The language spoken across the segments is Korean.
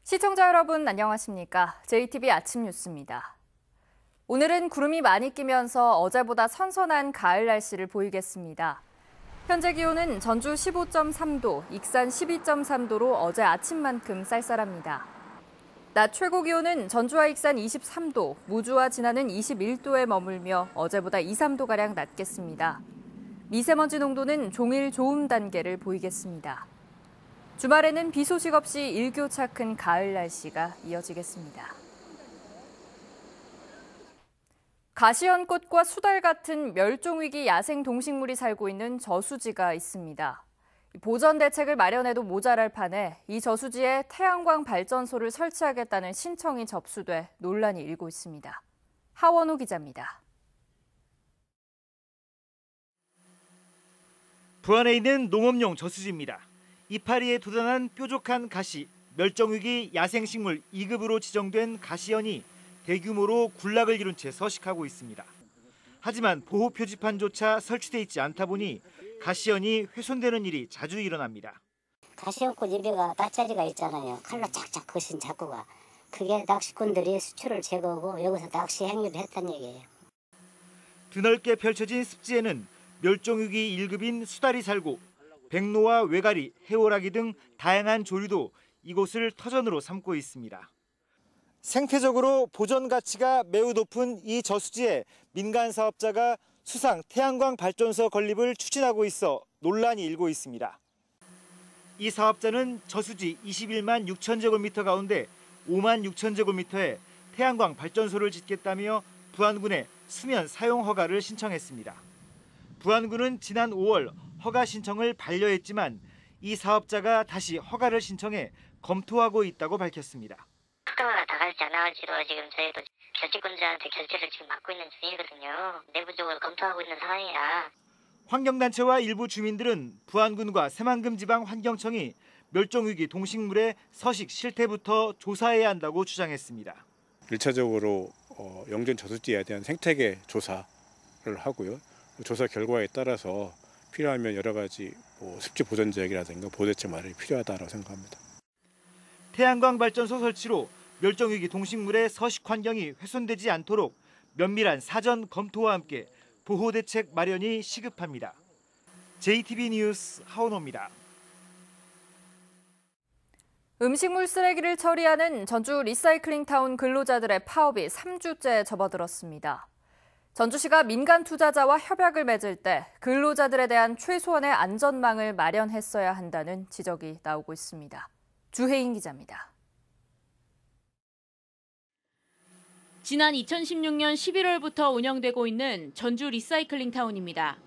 시청자 여러분 안녕하십니까? JTB 아침 뉴스입니다. 오늘은 구름이 많이 끼면서 어제보다 선선한 가을 날씨를 보이겠습니다. 현재 기온은 전주 15.3도, 익산 12.3도로 어제 아침만큼 쌀쌀합니다. 낮 최고 기온은 전주와 익산 23도, 무주와 진안은 21도에 머물며 어제보다 2, 3도가량 낮겠습니다. 미세먼지 농도는 종일 좋음 단계를 보이겠습니다. 주말에는 비 소식 없이 일교차큰 가을 날씨가 이어지겠습니다. 가시연꽃과 수달 같은 멸종위기 야생 동식물이 살고 있는 저수지가 있습니다. 보전 대책을 마련해도 모자랄 판에 이 저수지에 태양광 발전소를 설치하겠다는 신청이 접수돼 논란이 일고 있습니다. 하원호 기자입니다. 부안에 있는 농업용 저수지입니다. 이파리에 돋아난 뾰족한 가시, 멸종위기 야생식물 2급으로 지정된 가시연이 대규모로 군락을 이룬 채 서식하고 있습니다. 하지만 보호 표지판조차 설치돼 있지 않다 보니 가시연이 훼손되는 일이 자주 일어납니다. 가시연꽃 입에가 닷자리가 있잖아요. 칼로 착착 거신 자꾸가. 그게 낚시꾼들이 수출을 제거하고 여기서 낚시 행위를 했다는 얘기예요. 드넓게 펼쳐진 습지에는 멸종위기 1급인 수달이 살고 백로와 외가리, 해오라기 등 다양한 조류도 이곳을 터전으로 삼고 있습니다. 생태적으로 보전 가치가 매우 높은 이 저수지에 민간 사업자가 수상 태양광 발전소 건립을 추진하고 있어 논란이 일고 있습니다. 이 사업자는 저수지 21만 6천 제곱미터 가운데 5만 6천 제곱미터에 태양광 발전소를 짓겠다며 부안군에 수면 사용 허가를 신청했습니다. 부안군은 지난 5월 허가 신청을 반려했지만 이 사업자가 다시 허가를 신청해 검토하고 있다고 밝혔습니다. 허가가 나갈지 안 나갈지도 지금 저희도 결집권자한테 결제를 지금 맡고 있는 중이거든요. 내부적으로 검토하고 있는 상황이라. 환경단체와 일부 주민들은 부안군과 새만금 지방 환경청이 멸종위기 동식물의 서식 실태부터 조사해야 한다고 주장했습니다. 1차적으로 영전 저수지에 대한 생태계 조사를 하고요. 조사 결과에 따라서 필요하면 여러 가지 습지 보전 지역이라든가 보호대책 마련이 필요하다고 생각합니다. 태양광 발전소 설치로 멸종위기 동식물의 서식 환경이 훼손되지 않도록 면밀한 사전 검토와 함께 보호대책 마련이 시급합니다. JTB 뉴스 하원호입니다. 음식물 쓰레기를 처리하는 전주 리사이클링타운 근로자들의 파업이 3주째 접어들었습니다. 전주시가 민간 투자자와 협약을 맺을 때 근로자들에 대한 최소한의 안전망을 마련했어야 한다는 지적이 나오고 있습니다. 주혜인 기자입니다. 지난 2016년 11월부터 운영되고 있는 전주 리사이클링타운입니다.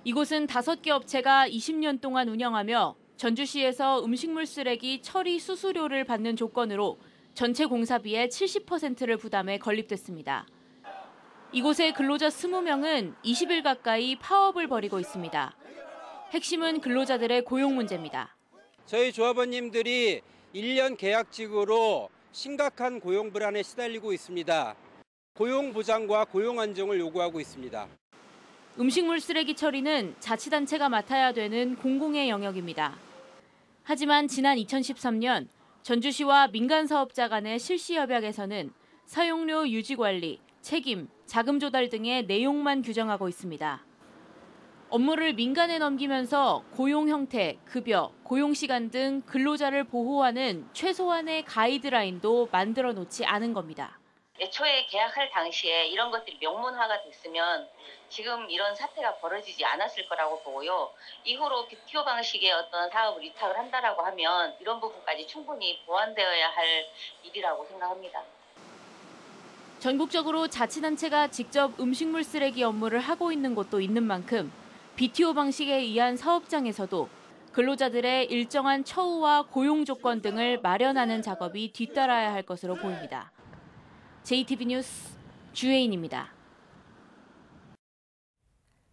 이곳은 5개 업체가 20년 동안 운영하며 전주시에서 음식물 쓰레기 처리 수수료를 받는 조건으로 전체 공사비의 70%를 부담해 건립됐습니다. 이곳의 근로자 20명은 20일 가까이 파업을 벌이고 있습니다. 핵심은 근로자들의 고용 문제입니다. 저희 조합원님들이 1년 계약직으로 심각한 고용 불안에 시달리고 있습니다. 고용 보장과 고용 안정을 요구하고 있습니다. 음식물 쓰레기 처리는 자치단체가 맡아야 되는 공공의 영역입니다. 하지만 지난 2013년 전주시와 민간 사업자 간의 실시 협약에서는 사용료 유지 관리, 책임, 자금 조달 등의 내용만 규정하고 있습니다. 업무를 민간에 넘기면서 고용 형태, 급여, 고용 시간 등 근로자를 보호하는 최소한의 가이드라인도 만들어 놓지 않은 겁니다. 애초에 계약할 당시에 이런 것들이 명문화가 됐으면 지금 이런 사태가 벌어지지 않았을 거라고 보고요. 이후로 BTO 방식의 어떤 사업을 위탁을 한다라고 하면 이런 부분까지 충분히 보완되어야 할 일이라고 생각합니다. 전국적으로 자치단체가 직접 음식물 쓰레기 업무를 하고 있는 곳도 있는 만큼 BTO 방식에 의한 사업장에서도 근로자들의 일정한 처우와 고용 조건 등을 마련하는 작업이 뒤따라야 할 것으로 보입니다. JTB 뉴스 주혜인입니다.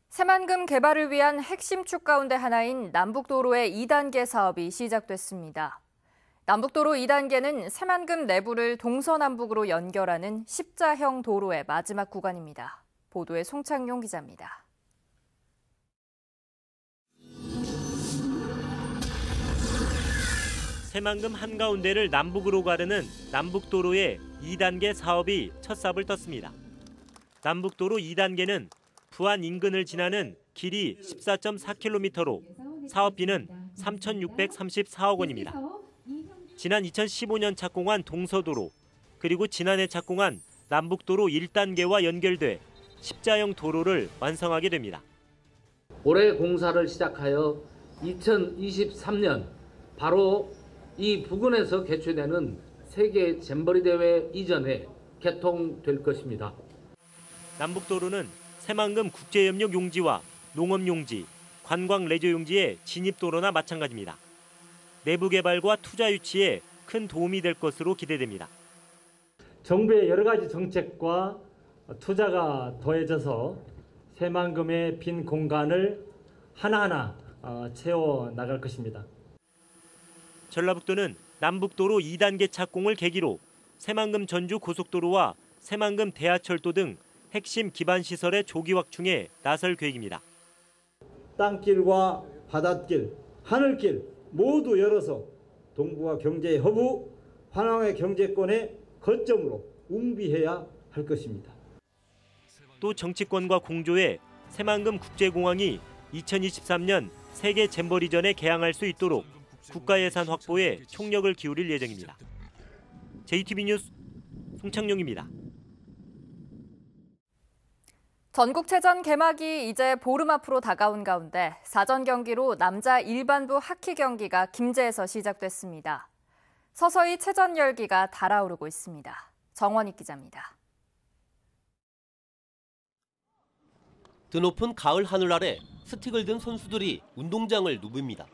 새만금 개발을 위한 핵심 축 가운데 하나인 남북도로의 2단계 사업이 시작됐습니다. 남북도로 2단계는 새만금 내부를 동서남북으로 연결하는 십자형 도로의 마지막 구간입니다. 보도에 송창용 기자입니다. 새만금 한가운데를 남북으로 가르는 남북도로의 2단계 사업이 첫 삽을 떴습니다. 남북도로 2단계는 부안 인근을 지나는 길이 14.4km로 사업비는 3,634억 원입니다. 지난 2015년 착공한 동서도로, 그리고 지난해 착공한 남북도로 1단계와 연결돼 십자형 도로를 완성하게 됩니다. 올해 공사를 시작하여 2023년 바로 이 부근에서 개최되는 세계 잼버리 대회 이전에 개통될 것입니다. 남북도로는 새만금 국제협력 용지와 농업 용지, 관광 레저 용지의 진입도로나 마찬가지입니다. 내부 개발과 투자 유치에 큰 도움이 될 것으로 기대됩니다. 정부의 여러 가지 정책과 투자가 더해져서 새만금의 빈 공간을 하나하나 채워 나갈 것입니다. 전라북도는 남북도로 2단계 착공을 계기로 새만금 전주 고속도로와 새만금 대하철도 등 핵심 기반 시설의 조기 확충에 나설 계획입니다. 땅길과 바닷길, 하늘길 모두 열어서 동북아 경제의 허브, 환왕의 경제권의 거점으로 웅비해야 할 것입니다. 또 정치권과 공조해 새만금 국제공항이 2023년 세계 잼버리전에 개항할 수 있도록 국가 예산 확보에 총력을 기울일 예정입니다. JTB 뉴스 송창용입니다. 전국체전 개막이 이제 보름 앞으로 다가온 가운데 사전 경기로 남자 일반부 하키 경기가 김제에서 시작됐습니다. 서서히 체전 열기가 달아오르고 있습니다. 정원익 기자입니다. 드높은 가을 하늘 아래 스틱을 든 선수들이 운동장을 누빕니다.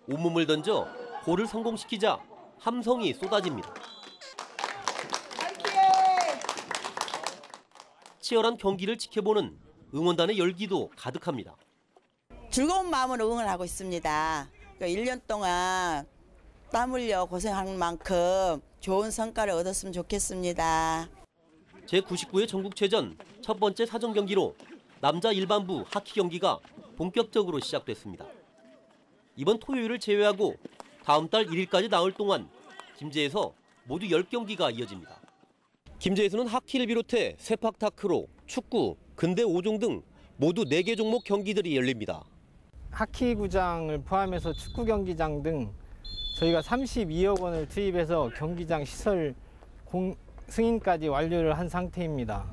온몸을 던져 골을 성공시키자 함성이 쏟아집니다. 치열한 경기를 지켜보는 응원단의 열기도 가득합니다. 즐거운 마음으로 응원하고 있습니다. 1년 동안 땀 흘려 고생한 만큼 좋은 성과를 얻었으면 좋겠습니다. 제99회 전국체전 첫 번째 사전 경기로 남자 일반부 하키 경기가 본격적으로 시작됐습니다. 이번 토요일을 제외하고 다음 달 1일까지 나흘 동안 김제에서 모두 10경기가 이어집니다. 김제에서는 하키를 비롯해 세팍 타크로, 축구, 근대 5종 등 모두 4개 종목 경기들이 열립니다. 하키 구장을 포함해서 축구 경기장 등 저희가 32억 원을 투입해서 경기장 시설 승인까지 완료를 한 상태입니다.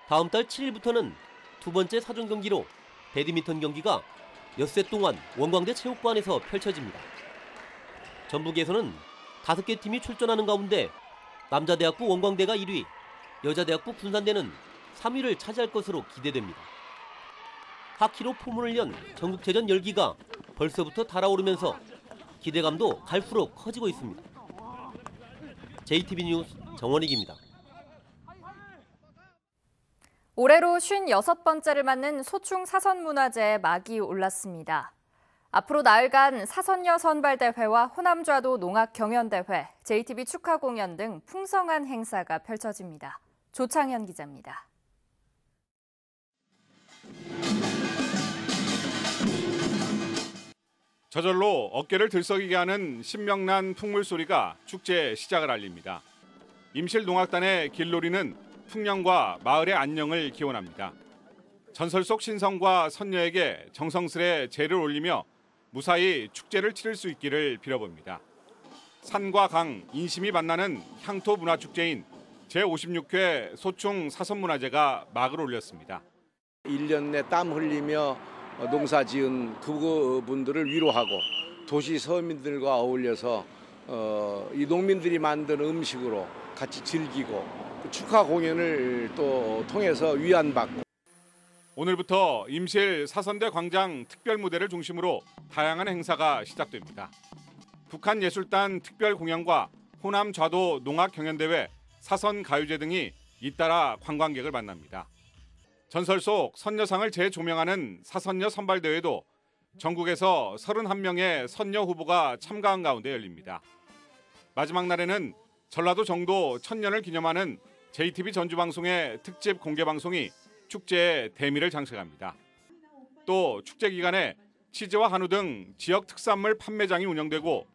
다음 달 7일부터는 두 번째 사전 경기로 배드민턴 경기가 엿새 동안 원광대 체육관에서 펼쳐집니다. 전북에서는 5개 팀이 출전하는 가운데 남자대학부 원광대가 1위, 여자대학부 군산대는 3위를 차지할 것으로 기대됩니다. 하키로 포문을 연 전국체전 열기가 벌써부터 달아오르면서 기대감도 갈수록 커지고 있습니다. JTB 뉴스 정원익입니다. 올해로 56번째를 맞는 소충 사선문화제에 막이 올랐습니다. 앞으로 나흘간 사선녀 선발대회와 호남좌도 농악경연대회, JTB 축하공연 등 풍성한 행사가 펼쳐집니다. 조창현 기자입니다. 저절로 어깨를 들썩이게 하는 신명난 풍물소리가 축제의 시작을 알립니다. 임실농악단의 길놀이는 풍년과 마을의 안녕을 기원합니다. 전설 속 신성과 선녀에게 정성스레 제를 올리며 무사히 축제를 치를 수 있기를 빌어봅니다. 산과 강, 인심이 만나는 향토 문화축제인 제56회 소충 사선문화제가 막을 올렸습니다. 1년 내 땀 흘리며 농사 지은 그분들을 위로하고 도시 서민들과 어울려서 이 농민들이 만든 음식으로 같이 즐기고 축하 공연을 또 통해서 위안받고 오늘부터 임실 사선대 광장 특별 무대를 중심으로 다양한 행사가 시작됩니다. 북한예술단 특별 공연과 호남 좌도 농악 경연대회, 사선 가요제 등이 잇따라 관광객을 만납니다. 전설 속 선녀상을 재조명하는 사선녀 선발대회도 전국에서 31명의 선녀 후보가 참가한 가운데 열립니다. 마지막 날에는 전라도 정도 천년을 기념하는 JTB 전주방송의 특집 공개방송이 축제의 대미를 장식합니다. 또 축제 기간에 치즈와 한우 등 지역 특산물 판매장이 운영되고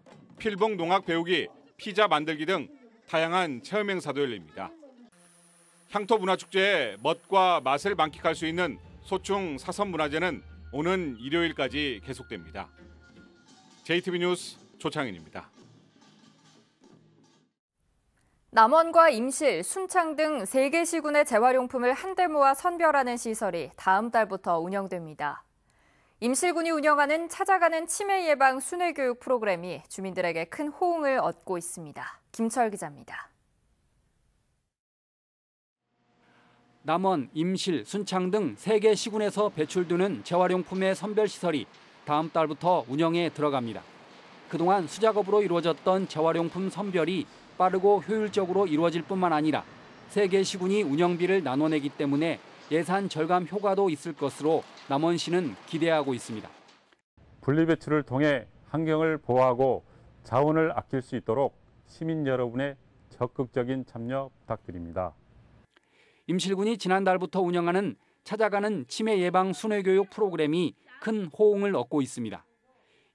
필봉 농악 배우기, 피자 만들기 등 다양한 체험 행사도 열립니다. 향토 문화축제의 멋과 맛을 만끽할 수 있는 소충 사선문화제는 오는 일요일까지 계속됩니다. JTB 뉴스 조창인입니다. 남원과 임실, 순창 등 3개 시군의 재활용품을 한데 모아 선별하는 시설이 다음 달부터 운영됩니다. 임실군이 운영하는 찾아가는 치매 예방 순회 교육 프로그램이 주민들에게 큰 호응을 얻고 있습니다. 김철 기자입니다. 남원, 임실, 순창 등 3개 시군에서 배출되는 재활용품의 선별시설이 다음 달부터 운영에 들어갑니다. 그동안 수작업으로 이루어졌던 재활용품 선별이 빠르고 효율적으로 이루어질 뿐만 아니라 3개 시군이 운영비를 나눠내기 때문에 예산 절감 효과도 있을 것으로 남원시는 기대하고 있습니다. 분리배출을 통해 환경을 보호하고 자원을 아낄 수 있도록 시민 여러분의 적극적인 참여 부탁드립니다. 임실군이 지난달부터 운영하는 찾아가는 치매 예방 순회 교육 프로그램이 큰 호응을 얻고 있습니다.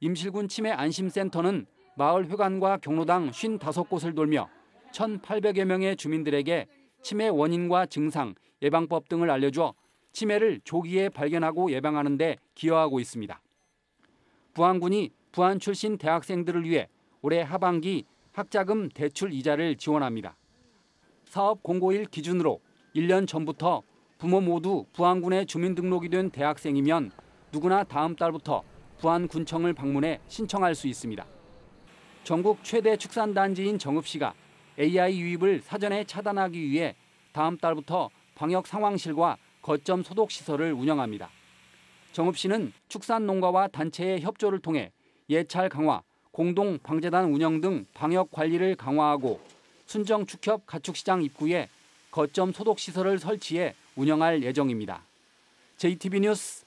임실군 치매 안심센터는 마을 회관과 경로당 55곳을 돌며 1,800여 명의 주민들에게 치매 원인과 증상, 예방법 등을 알려줘 치매를 조기에 발견하고 예방하는 데 기여하고 있습니다. 부안군이 부안 출신 대학생들을 위해 올해 하반기 학자금 대출 이자를 지원합니다. 사업 공고일 기준으로 1년 전부터 부모 모두 부안군에 주민등록이 된 대학생이면 누구나 다음 달부터 부안군청을 방문해 신청할 수 있습니다. 전국 최대 축산단지인 정읍시가 AI 유입을 사전에 차단하기 위해 다음 달부터 방역 상황실과 거점 소독시설을 운영합니다. 정읍시는 축산농가와 단체의 협조를 통해 예찰 강화, 공동 방제단 운영 등 방역 관리를 강화하고 순정축협 가축시장 입구에 거점 소독시설을 설치해 운영할 예정입니다. JTB 뉴스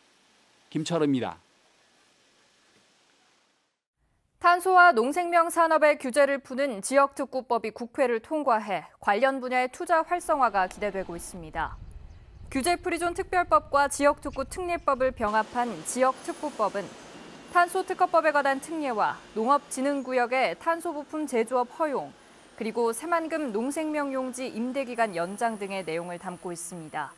김철우입니다. 탄소와 농생명 산업의 규제를 푸는 지역특구법이 국회를 통과해 관련 분야의 투자 활성화가 기대되고 있습니다. 규제 프리존 특별법과 지역특구 특례법을 병합한 지역특구법은 탄소 특허법에 관한 특례와 농업진흥구역의 탄소 부품 제조업 허용, 그리고 새만금 농생명용지 임대기간 연장 등의 내용을 담고 있습니다.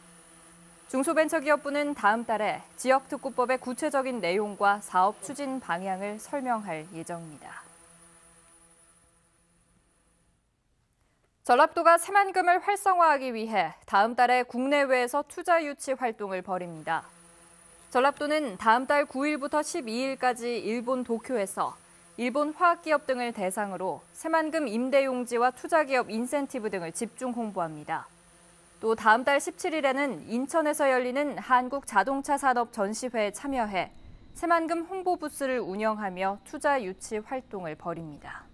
중소벤처기업부는 다음 달에 지역특구법의 구체적인 내용과 사업 추진 방향을 설명할 예정입니다. 전라도가 새만금을 활성화하기 위해 다음 달에 국내외에서 투자 유치 활동을 벌입니다. 전라도는 다음 달 9일부터 12일까지 일본 도쿄에서 일본 화학기업 등을 대상으로 새만금 임대용지와 투자기업 인센티브 등을 집중 홍보합니다. 또 다음 달 17일에는 인천에서 열리는 한국자동차산업 전시회에 참여해 새만금 홍보 부스를 운영하며 투자 유치 활동을 벌입니다.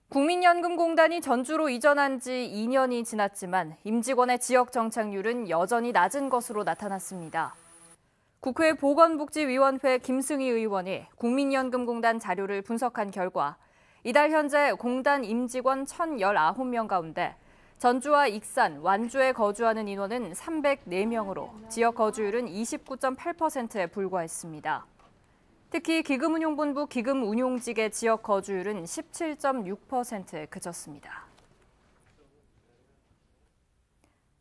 국민연금공단이 전주로 이전한 지 2년이 지났지만 임직원의 지역 정착률은 여전히 낮은 것으로 나타났습니다. 국회 보건복지위원회 김승희 의원이 국민연금공단 자료를 분석한 결과 이달 현재 공단 임직원 1,019명 가운데 전주와 익산, 완주에 거주하는 인원은 304명으로 지역 거주율은 29.8%에 불과했습니다. 특히 기금운용본부 기금운용직의 지역 거주율은 17.6%에 그쳤습니다.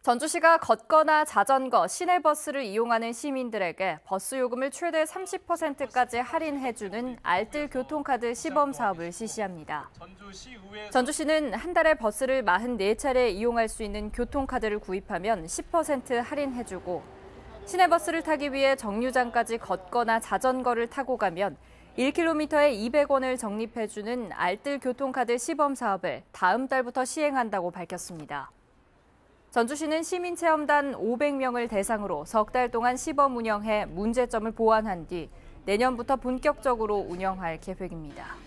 전주시가 걷거나 자전거, 시내버스를 이용하는 시민들에게 버스 요금을 최대 30%까지 할인해주는 알뜰 교통카드 시범 사업을 실시합니다. 전주시는 한 달에 버스를 44차례 이용할 수 있는 교통카드를 구입하면 10% 할인해주고 시내버스를 타기 위해 정류장까지 걷거나 자전거를 타고 가면 1km에 200원을 적립해주는 알뜰 교통카드 시범 사업을 다음 달부터 시행한다고 밝혔습니다. 전주시는 시민체험단 500명을 대상으로 석 달 동안 시범 운영해 문제점을 보완한 뒤 내년부터 본격적으로 운영할 계획입니다.